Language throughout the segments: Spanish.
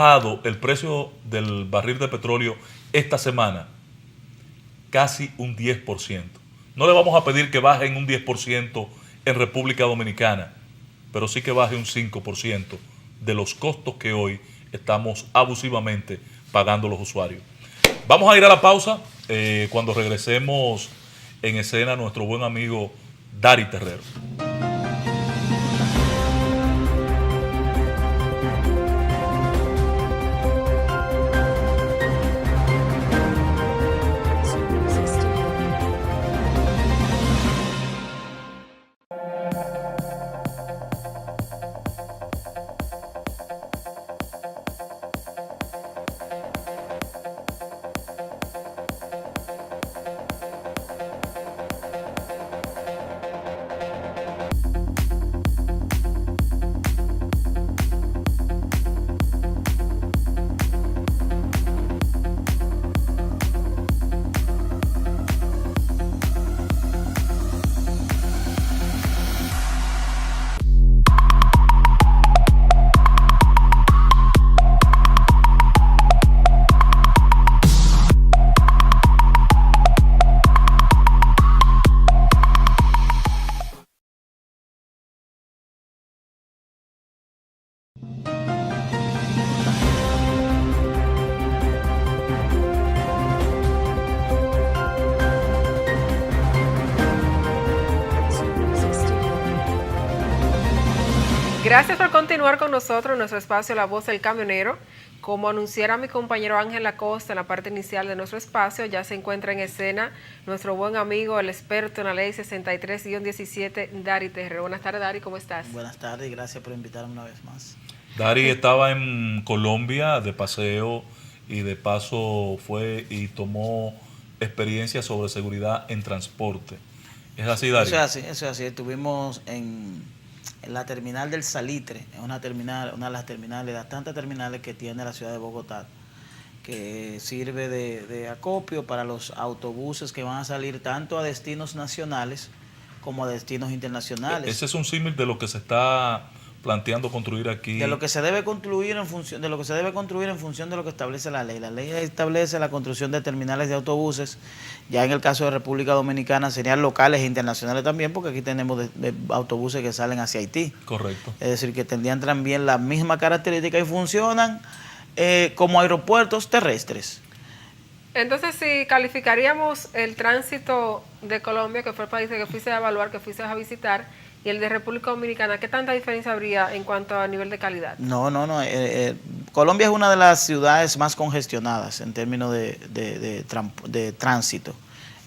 bajado el precio del barril de petróleo esta semana casi un 10%. No le vamos a pedir que baje en un 10% en República Dominicana, pero sí que baje un 5% de los costos que hoy estamos abusivamente pagando los usuarios. Vamos a ir a la pausa. Cuando regresemos en escena nuestro buen amigo Dari Terrero. Gracias por continuar con nosotros en nuestro espacio La Voz del Camionero. Como anunciara mi compañero Ángel Acosta en la parte inicial de nuestro espacio, ya se encuentra en escena nuestro buen amigo, el experto en la ley 63-17, Dari Terrero. Buenas tardes, Dari, ¿cómo estás? Buenas tardes y gracias por invitarme una vez más. Dari estaba en Colombia de paseo y de paso fue y tomó experiencia sobre seguridad en transporte. ¿Es así, Dari? Eso es así. Estuvimos en la terminal del Salitre, es una de las tantas terminales que tiene la ciudad de Bogotá, que sirve de acopio para los autobuses que van a salir tanto a destinos nacionales como a destinos internacionales. Ese es un símil de lo que se está planteando construir aquí. De lo que se debe construir en función de lo que establece la ley. La ley establece la construcción de terminales de autobuses. Ya en el caso de República Dominicana serían locales e internacionales también, porque aquí tenemos de autobuses que salen hacia Haití. Correcto. Es decir, que tendrían también la misma característica y funcionan como aeropuertos terrestres. Entonces, si calificaríamos el tránsito de Colombia, que fue el país que fuiste a evaluar, que fuiste a visitar, y el de República Dominicana, ¿qué tanta diferencia habría en cuanto a nivel de calidad? No. Colombia es una de las ciudades más congestionadas en términos de tránsito.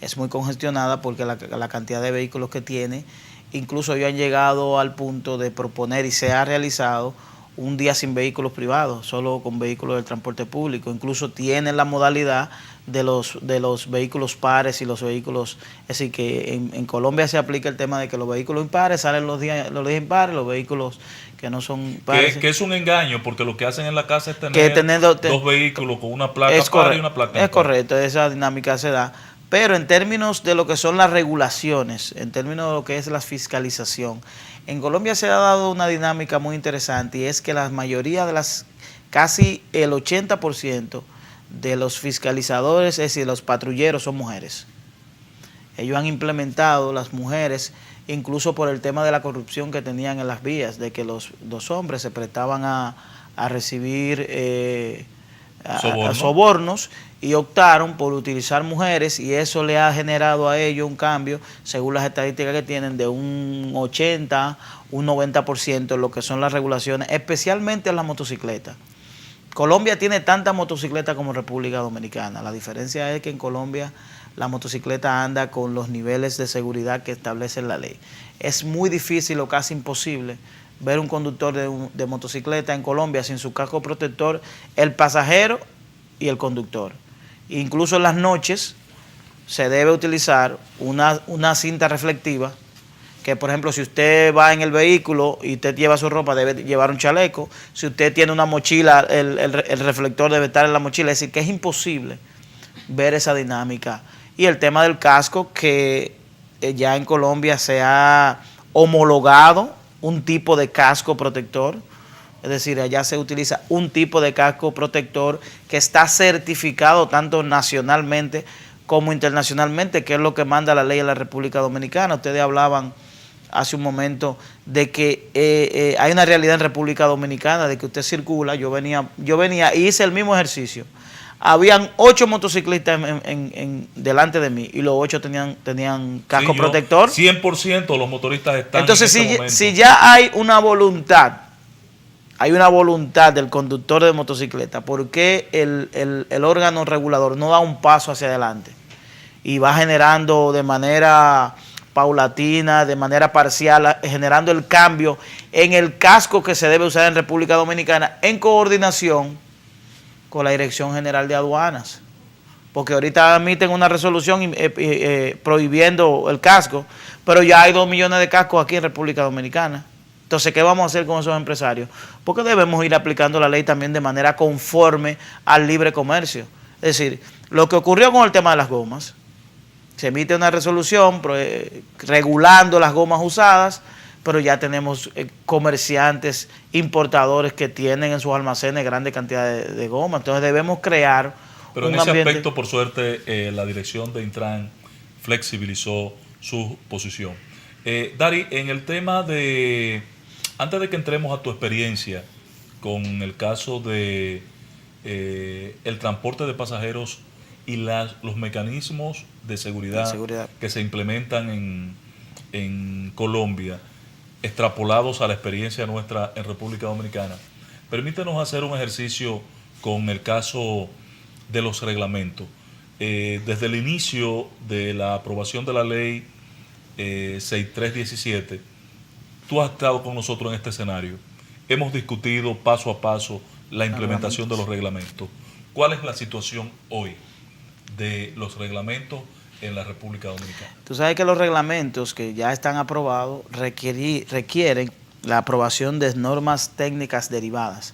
Es muy congestionada porque la cantidad de vehículos que tiene, incluso ellos han llegado al punto de proponer y se ha realizado un día sin vehículos privados, solo con vehículos del transporte público. Incluso tienen la modalidad de los vehículos pares y los vehículos, es decir, que en Colombia se aplica el tema de que los vehículos impares salen los días impares, los vehículos que no son pares. Que es un engaño, porque lo que hacen en la casa es tener dos vehículos con una placa par y una placa impar. Es correcto, esa dinámica se da. Pero en términos de lo que son las regulaciones, en términos de lo que es la fiscalización, en Colombia se ha dado una dinámica muy interesante, y es que la mayoría de casi el 80% de los fiscalizadores, es decir, los patrulleros, son mujeres. Ellos han implementado las mujeres, incluso por el tema de la corrupción que tenían en las vías, de que los hombres se prestaban a recibir sobornos, y optaron por utilizar mujeres, y eso le ha generado a ellos un cambio, según las estadísticas que tienen, de un 80, un 90% en lo que son las regulaciones, especialmente en las motocicletas. Colombia tiene tantas motocicletas como República Dominicana. La diferencia es que en Colombia la motocicleta anda con los niveles de seguridad que establece la ley. Es muy difícil o casi imposible ver un conductor de motocicleta en Colombia sin su casco protector, el pasajero y el conductor. Incluso en las noches se debe utilizar una cinta reflectiva, que por ejemplo si usted va en el vehículo y usted lleva su ropa, debe llevar un chaleco. Si usted tiene una mochila, el reflector debe estar en la mochila. Es decir, que es imposible ver esa dinámica. Y el tema del casco, que ya en Colombia se ha homologado un tipo de casco protector Es decir, allá se utiliza un tipo de casco protector que está certificado tanto nacionalmente como internacionalmente, que es lo que manda la ley en la República Dominicana. Ustedes hablaban hace un momento de que hay una realidad en República Dominicana de que usted circula. Yo venía y hice el mismo ejercicio. Habían 8 motociclistas delante de mí y los 8 tenían casco protector. 100% de los motoristas están. Entonces, en este momento. si ya hay una voluntad del conductor de motocicleta, ¿por qué el órgano regulador no da un paso hacia adelante y va generando de manera paulatina, de manera parcial, generando el cambio en el casco que se debe usar en República Dominicana en coordinación con la Dirección General de Aduanas? Porque ahorita emiten una resolución prohibiendo el casco, pero ya hay 2 millones de cascos aquí en República Dominicana. Entonces, ¿qué vamos a hacer con esos empresarios? Porque debemos ir aplicando la ley también de manera conforme al libre comercio. Es decir, lo que ocurrió con el tema de las gomas, se emite una resolución regulando las gomas usadas, pero ya tenemos comerciantes, importadores que tienen en sus almacenes grandes cantidades de goma. Entonces debemos crear pero en ese aspecto, por suerte, la dirección de Intran flexibilizó su posición. Dari, en el tema de, antes de que entremos a tu experiencia con el caso de el transporte de pasajeros y los mecanismos de seguridad que se implementan en Colombia, extrapolados a la experiencia nuestra en República Dominicana, permítenos hacer un ejercicio con el caso de los reglamentos. Desde el inicio de la aprobación de la ley 6317, tú has estado con nosotros en este escenario. Hemos discutido paso a paso la implementación de los reglamentos. ¿Cuál es la situación hoy de los reglamentos en la República Dominicana? Tú sabes que los reglamentos que ya están aprobados requieren la aprobación de normas técnicas derivadas.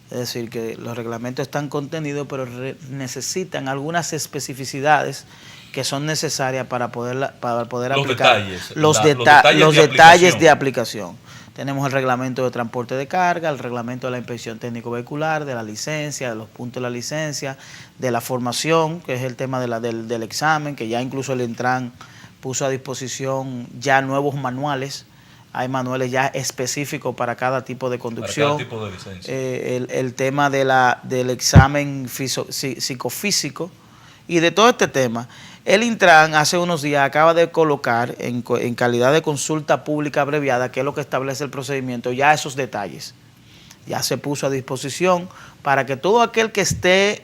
Es decir, que los reglamentos están contenidos, pero necesitan algunas especificidades que son necesarias para poder aplicar los detalles de aplicación. Tenemos el reglamento de transporte de carga, el reglamento de la inspección técnico vehicular, de la licencia, de los puntos de la licencia, de la formación, que es el tema del examen, que ya incluso el Intran puso a disposición ya nuevos manuales. Hay manuales ya específicos para cada tipo de conducción. Para cada tipo de licencia. El tema del examen psicofísico y de todo este tema. El Intran hace unos días acaba de colocar en calidad de consulta pública abreviada, que es lo que establece el procedimiento, ya esos detalles. Ya se puso a disposición para que todo aquel que esté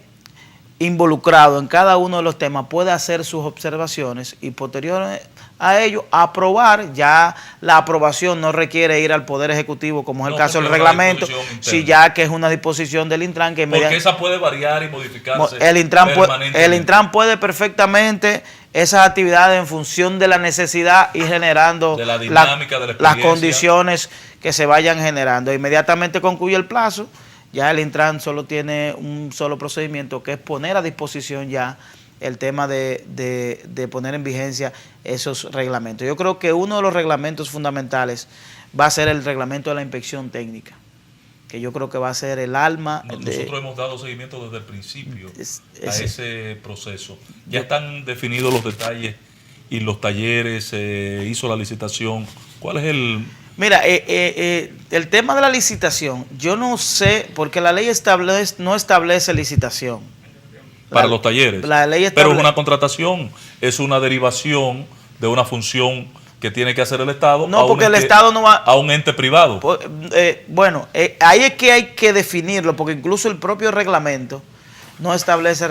involucrado en cada uno de los temas pueda hacer sus observaciones y posterior a ello aprobar. Ya la aprobación no requiere ir al Poder Ejecutivo, como es el caso del reglamento, si ya que es una disposición del Intran que porque esa puede variar y modificarse. El Intran puede perfectamente esas actividades en función de la necesidad y generando de la dinámica de las condiciones que se vayan generando. Inmediatamente concluye el plazo, ya el Intran solo tiene un solo procedimiento, que es poner a disposición ya el tema de poner en vigencia esos reglamentos. Yo creo que uno de los reglamentos fundamentales va a ser el reglamento de la inspección técnica, que yo creo que va a ser el alma. Nosotros hemos dado seguimiento desde el principio a ese proceso. Ya están definidos los detalles y los talleres, se hizo la licitación. ¿Cuál es el...? Mira, el tema de la licitación, yo no sé, porque la ley no establece licitación. Para los talleres. Pero es una contratación, es una derivación de una función que tiene que hacer el Estado. No, porque el Estado no va a un ente privado. Bueno, ahí es que hay que definirlo, porque incluso el propio reglamento no establece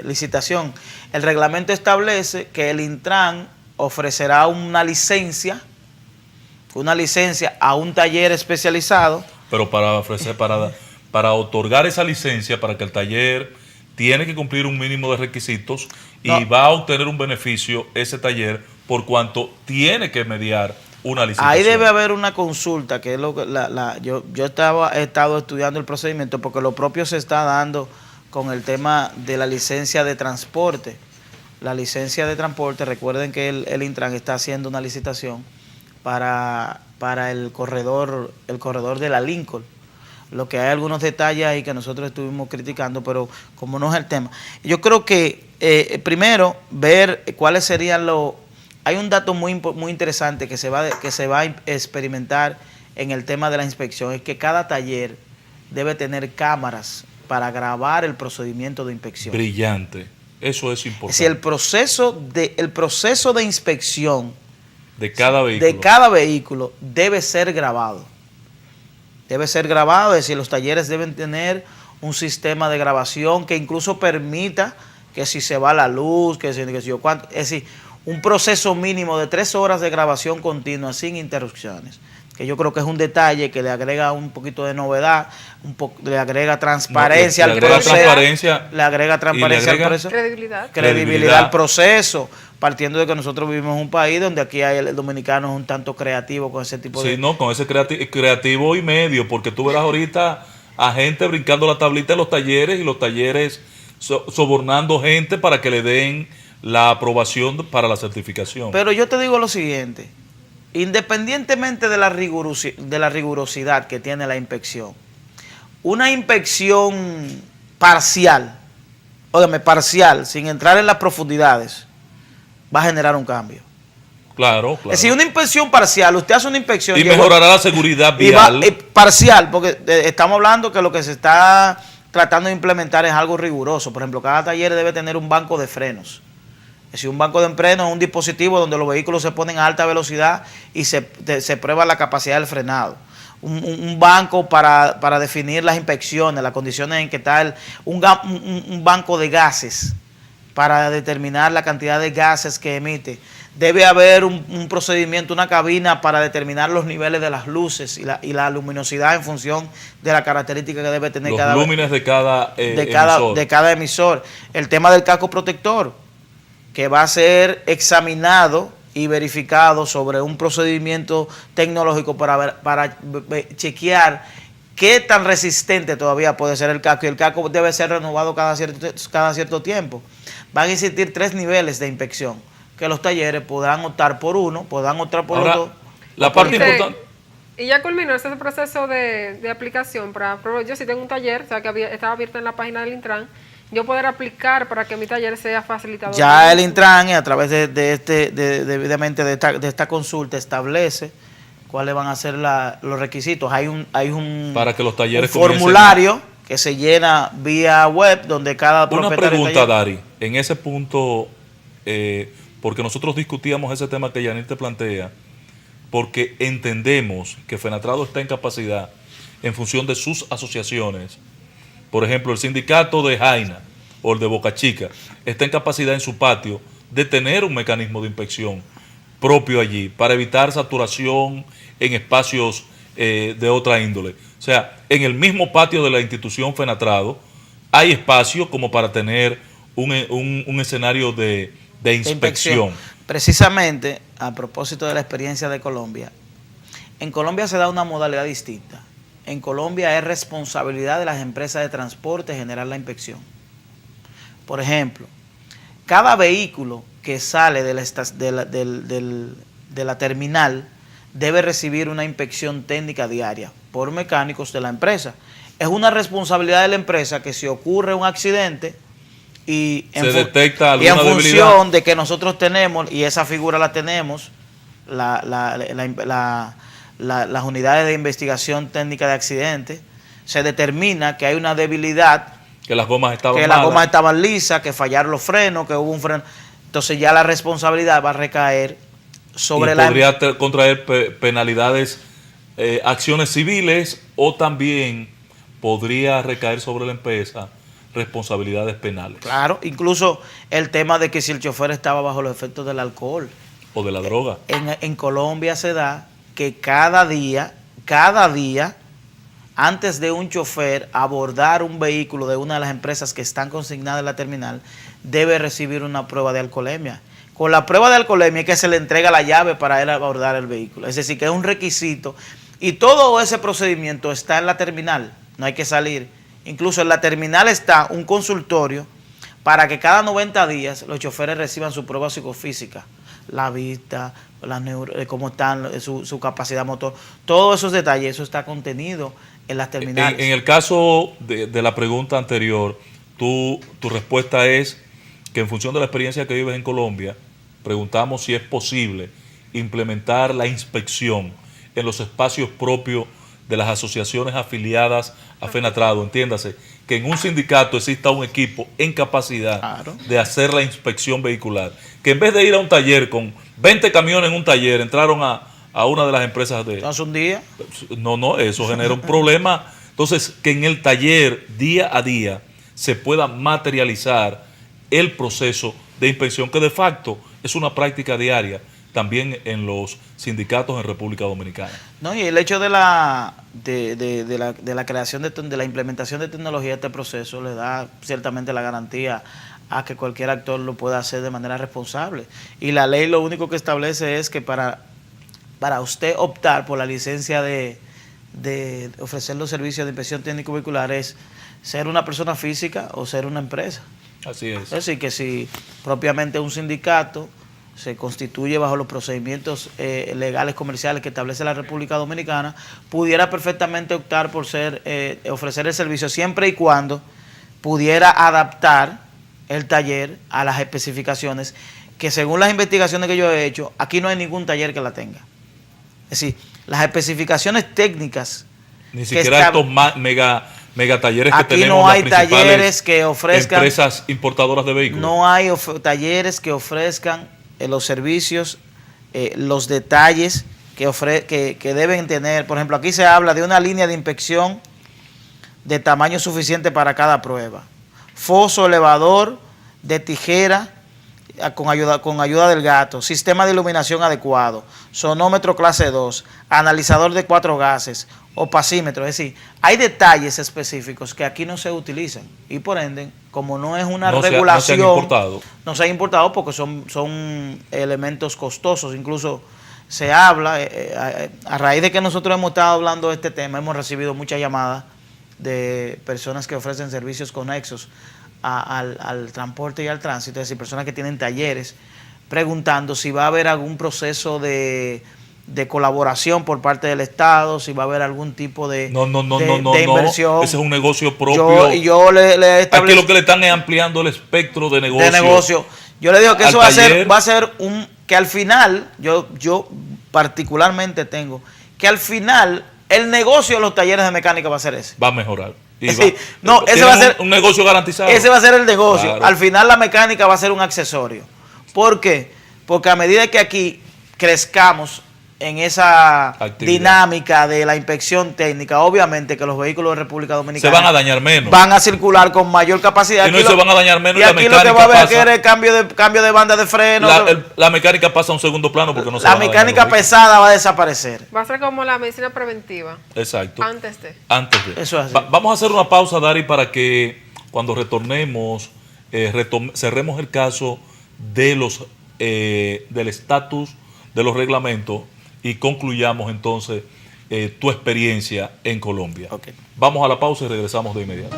licitación. El reglamento establece que el Intran ofrecerá una licencia a un taller especializado. Pero para otorgar esa licencia, para que el taller tiene que cumplir un mínimo de requisitos y va a obtener un beneficio ese taller por cuanto tiene que mediar una licitación. Ahí debe haber una consulta, que es lo que yo he estado estudiando el procedimiento, porque lo propio se está dando con el tema de la licencia de transporte. La licencia de transporte, recuerden que el Intran está haciendo una licitación para para el corredor de la Lincoln. Lo que hay algunos detalles ahí que nosotros estuvimos criticando, pero como no es el tema. Yo creo que primero ver cuáles serían los... Hay un dato muy interesante que se va a experimentar en el tema de la inspección, es que cada taller debe tener cámaras para grabar el procedimiento de inspección. Brillante, eso es importante. Si el proceso de inspección de cada vehículo debe ser grabado. Debe ser grabado, es decir, los talleres deben tener un sistema de grabación que incluso permita que si se va la luz, que si yo cuánto, es decir, un proceso mínimo de 3 horas de grabación continua sin interrupciones, que yo creo que es un detalle que le agrega un poquito de novedad, le agrega transparencia al proceso, le agrega transparencia al proceso, credibilidad al proceso, partiendo de que nosotros vivimos en un país donde aquí el dominicano es un tanto creativo con ese tipo de... Sí, no, con ese creativo y medio, porque tú verás ahorita a gente brincando la tablita en los talleres y los talleres sobornando gente para que le den la aprobación para la certificación. Pero yo te digo lo siguiente, independientemente de la rigurosidad que tiene la inspección, una inspección parcial, sin entrar en las profundidades, va a generar un cambio. Claro. Es decir, una inspección parcial, usted hace una inspección... Y mejorará la seguridad vial. Parcial, porque estamos hablando que lo que se está tratando de implementar es algo riguroso. Por ejemplo, cada taller debe tener un banco de frenos. Es decir, un banco de frenos es un dispositivo donde los vehículos se ponen a alta velocidad y se prueba la capacidad del frenado. Un banco para definir las inspecciones, las condiciones en que está un banco de gases para determinar la cantidad de gases que emite. Debe haber un procedimiento, una cabina para determinar los niveles de las luces y la luminosidad en función de la característica que debe tener los lúmenes de cada emisor. El tema del casco protector, que va a ser examinado y verificado sobre un procedimiento tecnológico para chequear qué tan resistente todavía puede ser el casco, y el casco debe ser renovado cada cierto tiempo. Van a existir 3 niveles de inspección, que los talleres podrán optar por uno, podrán optar por ahora, otro. La parte importante... Y ya culminó ese proceso de aplicación. Yo si tengo un taller, o sea que estaba abierto en la página del Intran, yo poder aplicar para que mi taller sea facilitado. Ya el Intran, a través de esta consulta, establece cuáles van a ser los requisitos. Hay un para que los talleres formulario que se llena vía web, donde cada propietario... Una pregunta, Dari, en ese punto, porque nosotros discutíamos ese tema que Yanir te plantea, porque entendemos que Fenatrado está en capacidad, en función de sus asociaciones. Por ejemplo, el sindicato de Jaina o el de Boca Chica está en capacidad en su patio de tener un mecanismo de inspección propio allí para evitar saturación en espacios de otra índole. O sea, en el mismo patio de la institución Fenatrado hay espacio como para tener un escenario de inspección. Precisamente, a propósito de la experiencia de Colombia, en Colombia se da una modalidad distinta. En Colombia es responsabilidad de las empresas de transporte generar la inspección. Por ejemplo, cada vehículo que sale de la terminal debe recibir una inspección técnica diaria por mecánicos de la empresa. Es una responsabilidad de la empresa que si ocurre un accidente y en función de que nosotros tenemos, y esa figura la tenemos, las unidades de investigación técnica de accidentes, se determina que hay una debilidad, que las gomas estaban lisas, que fallaron los frenos, que hubo un freno. Entonces ya la responsabilidad va a recaer sobre podría contraer penalidades, acciones civiles, o también podría recaer sobre la empresa responsabilidades penales. Claro, incluso el tema de que si el chofer estaba bajo los efectos del alcohol o de la droga. En Colombia se da que cada día, antes de un chofer abordar un vehículo de una de las empresas que están consignadas en la terminal, debe recibir una prueba de alcoholemia. Con la prueba de alcoholemia es que se le entrega la llave para él abordar el vehículo. Es decir, que es un requisito. Y todo ese procedimiento está en la terminal, no hay que salir. Incluso en la terminal está un consultorio para que cada 90 días los choferes reciban su prueba psicofísica, la vista, cómo están, su capacidad motor, todos esos detalles, eso está contenido en las terminales. En el caso de la pregunta anterior, tu respuesta es que en función de la experiencia que vives en Colombia, preguntamos si es posible implementar la inspección en los espacios propios de las asociaciones afiliadas a FENATRADO. Entiéndase, que en un sindicato exista un equipo en capacidad de hacer la inspección vehicular. Que en vez de ir a un taller con 20 camiones en un taller, entraron a una de las empresas de... ¿Hace un día? No, eso genera un problema. Entonces, que en el taller, día a día, se pueda materializar el proceso de inspección, que de facto es una práctica diaria también en los sindicatos en República Dominicana. No, y el hecho de la creación de la implementación de tecnología a este proceso le da ciertamente la garantía a que cualquier actor lo pueda hacer de manera responsable. Y la ley lo único que establece es que para usted optar por la licencia de ofrecer los servicios de inspección técnico vehicular es ser una persona física o ser una empresa. Así es. Es decir, que si propiamente un sindicato se constituye bajo los procedimientos legales comerciales que establece la República Dominicana, pudiera perfectamente optar por ofrecer el servicio siempre y cuando pudiera adaptar el taller a las especificaciones que, según las investigaciones que yo he hecho, aquí no hay ningún taller que la tenga. Es decir, las especificaciones técnicas... Ni siquiera estos mega talleres que tenemos. Aquí no hay talleres que ofrezcan... Empresas importadoras de vehículos. No hay talleres que ofrezcan los servicios, los detalles que deben tener. Por ejemplo, aquí se habla de una línea de inspección de tamaño suficiente para cada prueba. Foso elevador de tijera con ayuda del gato, sistema de iluminación adecuado, sonómetro clase 2, analizador de 4 gases, opacímetro. Es decir, hay detalles específicos que aquí no se utilizan y por ende, como no es una regulación, no se han importado porque son elementos costosos. Incluso se habla, a raíz de que nosotros hemos estado hablando de este tema, hemos recibido muchas llamadas de personas que ofrecen servicios conexos al transporte y al tránsito, es decir, personas que tienen talleres, preguntando si va a haber algún proceso de colaboración por parte del Estado, si va a haber algún tipo de inversión. Ese es un negocio propio. Aquí lo que le están es ampliando el espectro de negocio. Yo le digo que eso va a ser que al final, yo particularmente tengo, que al final el negocio de los talleres de mecánica va a ser ese. Va a mejorar. Ese va a ser un negocio garantizado. Ese va a ser el negocio. Claro. Al final la mecánica va a ser un accesorio. ¿Por qué? Porque a medida que aquí crezcamos en esa dinámica de la inspección técnica, obviamente que los vehículos de República Dominicana se van a dañar menos, van a circular con mayor capacidad. Se van a dañar menos. Y aquí lo que va a haber que es cambio de banda de freno. La mecánica pasa a un segundo plano porque no se la mecánica pesada va a desaparecer. Va a ser como la medicina preventiva. Exacto. Antes de. Eso es así. Vamos a hacer una pausa, Dari, para que cuando retornemos cerremos el caso de del estatus de los reglamentos y concluyamos entonces tu experiencia en Colombia. Okay. Vamos a la pausa y regresamos de inmediato.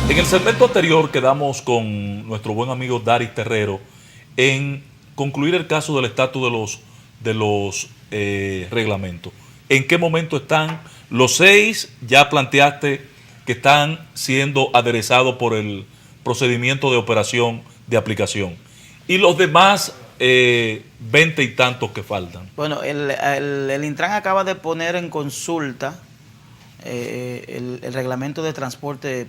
En el segmento anterior quedamos con nuestro buen amigo Dari Terrero en concluir el caso del estatus de los de los reglamentos. ¿En qué momento están? Los 6 ya planteaste que están siendo aderezados por el procedimiento de operación de aplicación. Y los demás 20 y tantos que faltan. Bueno, el Intran acaba de poner en consulta el reglamento de transporte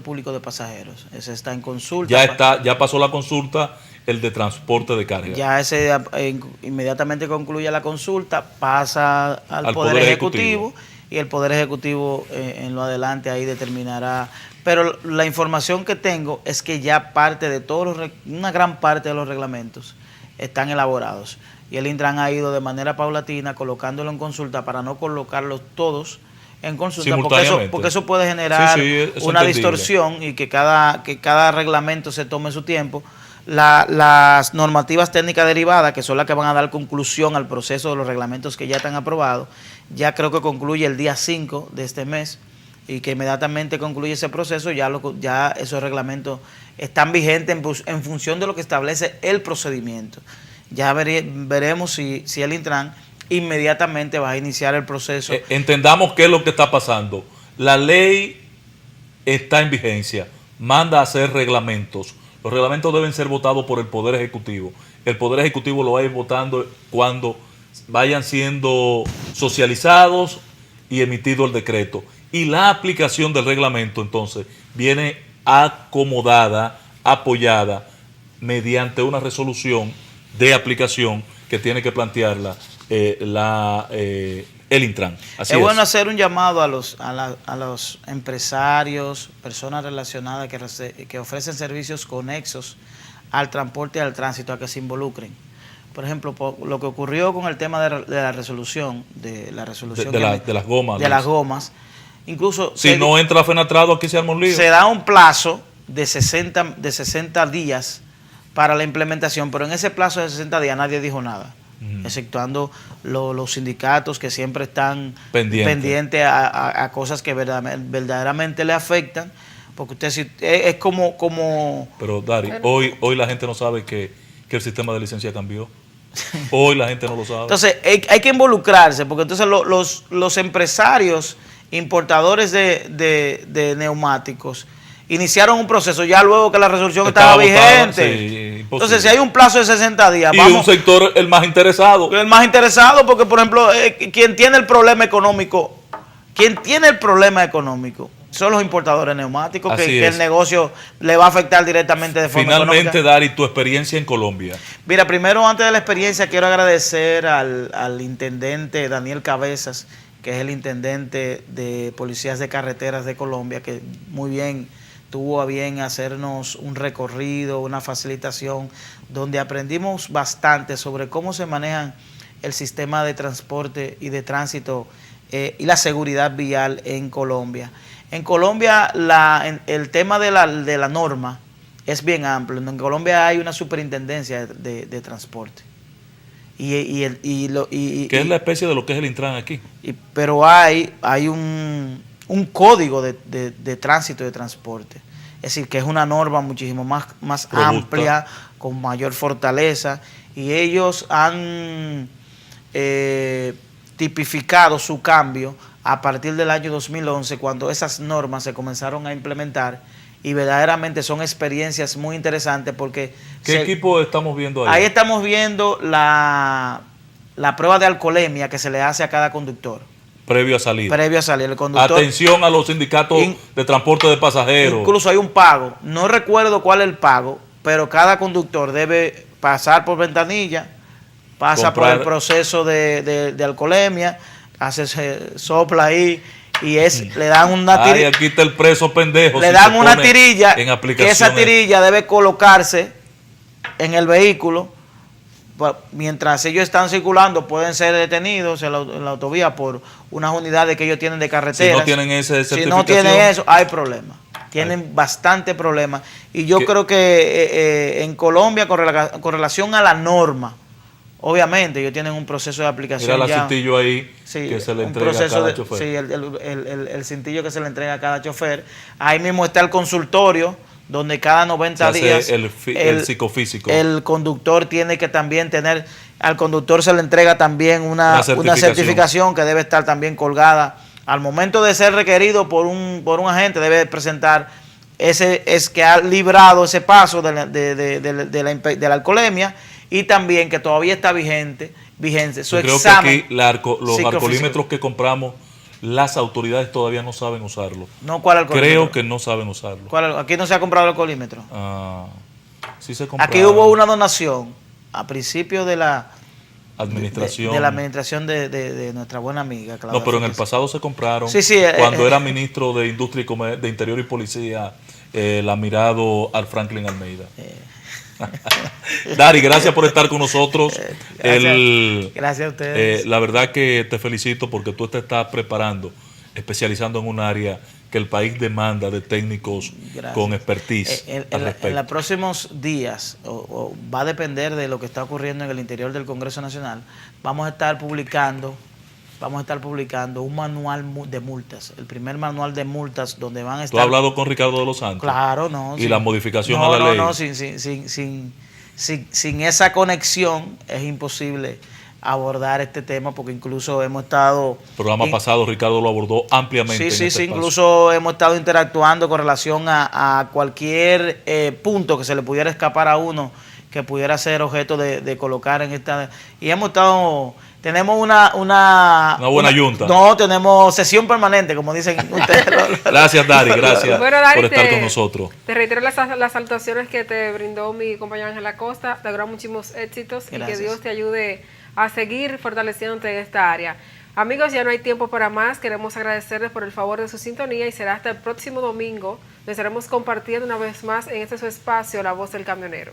público de pasajeros. Ese está en consulta. Ya pasó la consulta, el de transporte de carga. Ya ese inmediatamente concluye la consulta, pasa al Poder Ejecutivo y el Poder Ejecutivo en lo adelante ahí determinará. Pero la información que tengo es que ya una gran parte de los reglamentos están elaborados. Y el Intran ha ido de manera paulatina colocándolo en consulta para no colocarlos todos en consulta, porque eso puede generar una distorsión y que cada reglamento se tome su tiempo. Las normativas técnicas derivadas, que son las que van a dar conclusión al proceso de los reglamentos que ya están aprobados, ya creo que concluye el día 5 de este mes, y que inmediatamente concluye ese proceso, ya esos reglamentos están vigentes en función de lo que establece el procedimiento. Ya veremos si el Intran inmediatamente va a iniciar el proceso. Entendamos qué es lo que está pasando. La ley está en vigencia, manda a hacer reglamentos. Los reglamentos deben ser votados por el Poder Ejecutivo. El Poder Ejecutivo lo va a ir votando cuando vayan siendo socializados y emitido el decreto. Y la aplicación del reglamento, entonces, viene acomodada, apoyada, mediante una resolución de aplicación que tiene que plantearla el Intran. Así es bueno hacer un llamado a los empresarios, personas relacionadas que ofrecen servicios conexos al transporte y al tránsito, a que se involucren. Por ejemplo, lo que ocurrió con el tema de la resolución, de las gomas. Incluso si no entra Fenatrado, aquí se arma un lío. Se da un plazo de 60 días para la implementación, pero en ese plazo de 60 días nadie dijo nada. Exceptuando los sindicatos que siempre están pendientes a cosas que verdaderamente le afectan, porque usted es como... Pero Dari, hoy la gente no sabe que el sistema de licencia cambió. Hoy la gente no lo sabe. Entonces hay que involucrarse, porque entonces los empresarios importadores de neumáticos iniciaron un proceso ya luego que la resolución estaba vigente. Entonces, si hay un plazo de 60 días... Y un sector el más interesado. El más interesado porque, por ejemplo, quien tiene el problema económico son los importadores neumáticos, que el negocio le va a afectar directamente de forma económica. Finalmente, Dari, tu experiencia en Colombia. Mira, primero, antes de la experiencia, quiero agradecer al intendente Daniel Cabezas, que es el intendente de Policías de Carreteras de Colombia, que muy bien tuvo a bien hacernos un recorrido, una facilitación, donde aprendimos bastante sobre cómo se manejan el sistema de transporte y de tránsito y la seguridad vial en Colombia. En Colombia el tema de la norma es bien amplio. En Colombia hay una superintendencia de transporte. Que es la especie de lo que es el Intran aquí. Pero hay un código de tránsito y de transporte. Es decir, que es una norma muchísimo más amplia, con mayor fortaleza, y ellos han tipificado su cambio a partir del año 2011, cuando esas normas se comenzaron a implementar, y verdaderamente son experiencias muy interesantes porque... ¿Qué equipo estamos viendo ahí? Ahí estamos viendo la prueba de alcoholemia que se le hace a cada conductor. Previo a salir. El conductor, atención a los sindicatos de transporte de pasajeros. Incluso hay un pago. No recuerdo cuál es el pago, pero cada conductor debe pasar por ventanilla, por el proceso de alcoholemia, sopla ahí y le dan una tirilla. Aquí está el preso pendejo. Le dan una tirilla, que esa tirilla debe colocarse en el vehículo. Mientras ellos están circulando, pueden ser detenidos en la autovía por unas unidades que ellos tienen de carretera. Si no tienen esa certificación. Si no tienen eso, hay problemas. Tienen bastante problemas. Y yo creo que en Colombia, con relación a la norma, obviamente ellos tienen un proceso de aplicación. Mira el cintillo ahí que se le entrega a cada chofer. Sí, el cintillo que se le entrega a cada chofer. Ahí mismo está el consultorio, donde cada 90 Se hace días el psicofísico. El conductor tiene que también tener, al conductor se le entrega también una certificación que debe estar también colgada. Al momento de ser requerido por un agente, debe presentar es que ha librado ese paso de la alcoholemia, y también que todavía está vigente su examen. Creo que aquí los alcoholímetros que compramos, las autoridades todavía no saben usarlo. No, ¿cuál alcoholímetro? Creo que no saben usarlo. Aquí no se ha comprado el alcoholímetro. Sí se compraron. Aquí hubo una donación a principio de la administración. De la administración de nuestra buena amiga Claudia. No, pero en el pasado se compraron. Sí, cuando era ministro de Industria y de Interior y Policía, el admirado Al Franklin Almeida. Dari, gracias por estar con nosotros. Gracias a ustedes. La verdad que te felicito porque tú te estás preparando, especializando en un área que el país demanda de técnicos con expertise. En los próximos días, va a depender de lo que está ocurriendo en el interior del Congreso Nacional, vamos a estar publicando un manual de multas, el primer manual de multas donde van a estar... ¿Tú has hablado con Ricardo de los Santos? Claro, no. ¿Y la modificación a la ley? No, sin esa conexión es imposible abordar este tema, porque incluso hemos estado... El programa pasado Ricardo lo abordó ampliamente. Sí, incluso hemos estado interactuando con relación a cualquier punto que se le pudiera escapar a uno, que pudiera ser objeto de colocar en esta... Y hemos estado... Tenemos una buena yunta. No, tenemos sesión permanente, como dicen ustedes. Gracias, Dari, gracias bueno, Dari, por estar con nosotros. Te reitero las salutaciones que te brindó mi compañera Ángela Costa. Te auguro muchísimos éxitos. Gracias. Y que Dios te ayude a seguir fortaleciéndote en esta área. Amigos, ya no hay tiempo para más. Queremos agradecerles por el favor de su sintonía y será hasta el próximo domingo. Nos estaremos compartiendo una vez más en este su espacio, La Voz del Camionero.